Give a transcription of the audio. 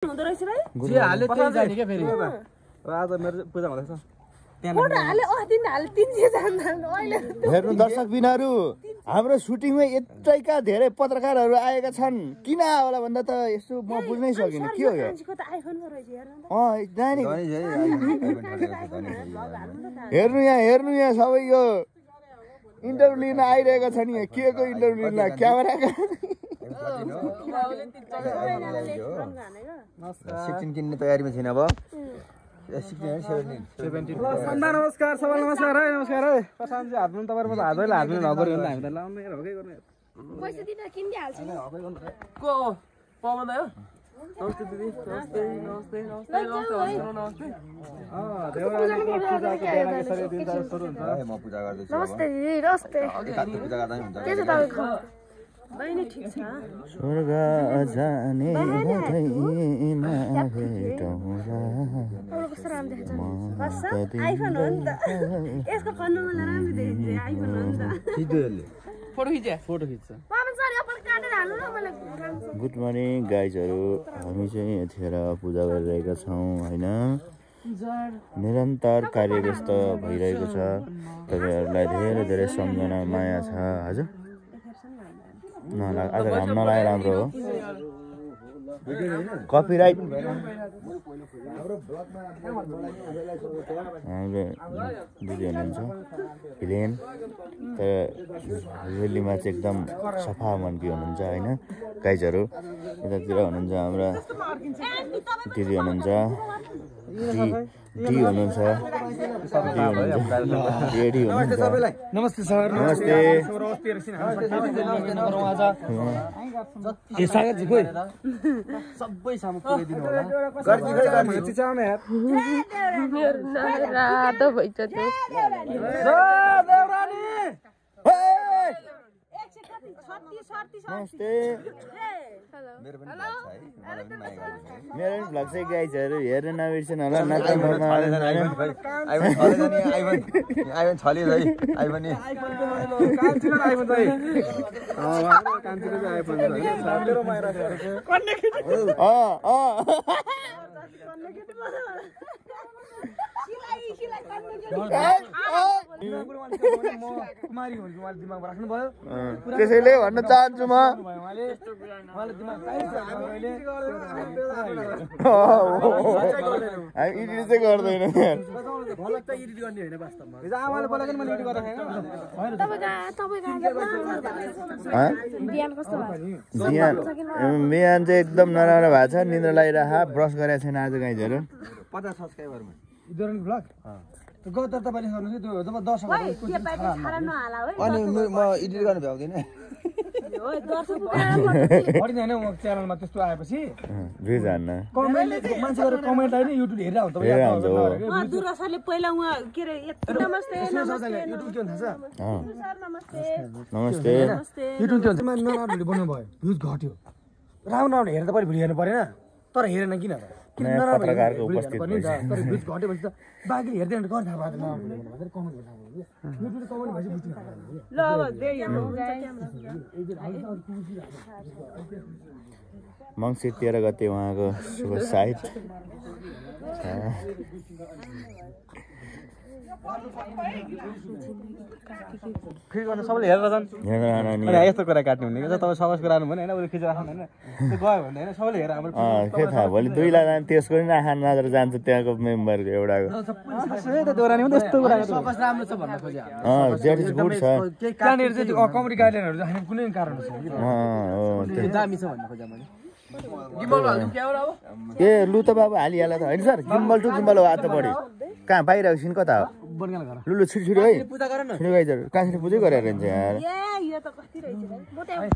हुँदो रहेछ भाइ जे हाले त्यही जाने के फेरि आज मेरो पूजा हुँदैछ फोटो हाले दिन हाले 300 जान्दैन अहिले हेर्नु दर्शक बिनहरु हाम्रो सुटिङमा यत्रैका धेरै पत्रकारहरु आएका छन् किन होला भन्दा त यसो म बुझ्नै सकिन के हो यो मान्छेको त आइफोन को रहेछ जाने हेर्नु यहाँ सबैको इन्टरभ्यु लिन आइरहेका छन् यहाँ के को इन्टरभ्यु लिन क्यामेराका 16 किन्ने तयारीमा छैन अब 17 नमस्कार सबैलाई नमस्कार है नमस्कार है प्रशान्तजी हातमा तपाईहरुको त हातैले हातले नगर्यो भने हामी त लाउने हकै गर्ने पैसा दिन किन्दै हाल्छु को पवन दाइ हो नमस्ते दिदी नमस्ते नमस्ते नमस्ते नमस्ते देवरानीको पूजाको बेला यसरी दिन सुरु हुन्छ म पूजा गर्दै छु नमस्ते दिदी नमस्ते पूजा गर्दा नि हुन्छ के छ तपाईको बहिनी ठीक छ स्वर्ग जाने हुँदैमा भेटौँला अरु कस्तो राम्रो देख्छ बस आइफोन हो नि त यसको कन्नुमा राम्रो देखिन्छ आइफोन हो नि त खिच्दैले फोटो खिच्छ पावन सर अपन काटेर हाल्नु न मलाई गुड मर्निङ गाइजहरु हामी चाहिँ यतिखेर पूजा गरिरहेका छौं हैन निरन्तर कार्यव्यस्त भइरहेको छ तपाईहरुलाई धेरै धेरै सम्झना माया छ हजुर आज घाम नलागे राम्रो हो कपिराइट हाम्रो दिदी हुनुहुन्छ भिलेन तर रेलीमा चाहिँ एकदम सफा मनकी हुनुहुन्छ हैन गाइजहरु यतातिर हुनुहुन्छ हाम्रा दिदी हुनुहुन्छ डी हुनुहुन्छ रेडी हुनुहुन्छ नमस्ते सर नमस्ते ए सागरजी खोइ सबै सामु पुर्याइदिनु होला गर्जी खोइ गर्जी चिचाउने यार मेरो रातो भइछ त्यो देवरानी नमस्ते मेरो पनि भ्लग छ है मलाई पनि माया गर्नु मेरो पनि भ्लग चाहिँ गाइजहरु हेर्न नबिर्सिनु होला नत्र आइफोन छले है आइफोन नि कान्छीको आइफोन चाहिँ कान्छीको चाहिँ आइफोन छ मेरो माया राखेको त्यसैले भन्न चाहन्छु म हामी इडिट चाहिँ गर्दैन बिहान चाहिँ एकदम नराम्रो भएको छ निद्रा लागिरह ब्रस गरेको छैन आज गाइजहरु 50 सब्स्क्राइबरमा इदरन ब्लग गत तपाईले गर्नु त्यो जब 10 के पाइछ छाडा नहाला है अनि म एडिट गर्न भ्याउँदिन हो दर्शक पढिदैन म च्यानलमा त्यस्तो आएपछि भ्युज हान्न कमेन्टले मान्छेहरु कमेन्ट आइन युट्युब हेरेर हुन्छ दुरासले पहिला उहाँ के रे नमस्ते नमस्ते युट्युब के हुन्छ सर नमस्ते नमस्ते युट्युब के हुन्छ नराम्रो भिडियो बनाउनु भयो भ्युज घट्यो राम्रो राम्रो हेर्दा पनि भिडियो हेर्नु परेन तर हेरेन किन नयाँ पत्रकारको उपस्थित तर भ्युज घट्योपछि त बाँकी हेर्दैन गर्न थाहा भएन भनेर कमेन्ट गर्नु युट्युबले कमेन्ट भएपछि बुझ्नु ल अब दे यहाँ मङ्सिर 13 गते उहाँको शुभ साइट फेरि गर्न सबैले हेरेर जान् यस्तो कुरा काट्नु हुने तपाईँ सबैको राख्नु भने होइन खिचेर राख्नु होइन त्यो गयो भने होइन सबैले हेरेर हाम्रो के थाहा भोलि 2 लाख त्यसको नि आँखा नजर जान्छ त्यहाँको मेम्बरको एउटाको दोहोऱ्यानी पनि यस्तो कुरा सबैस राम्रो छ भन्न खोजे द्याट इज गुड छ त्यहाँनिर चाहिँ कमेडी गाइडलाइनहरू चाहिँ कुनै कारण छैन त्यो दामी छ भन्न खोजे मैले गिम्बल हाल्नु क्यामेरा हो ए लु त बाबु हालिहाल्ला त होइन सर गिम्बल टु गिम्बल हो आज बढी कहाँ बाहिर छिन कता हो बनगाल घर लु छिटो छिटो है पूजा गर न छिटो गाइजहरु कान्छीले पूजै गरेर हुन्छ यार ए यो त कति रहेछ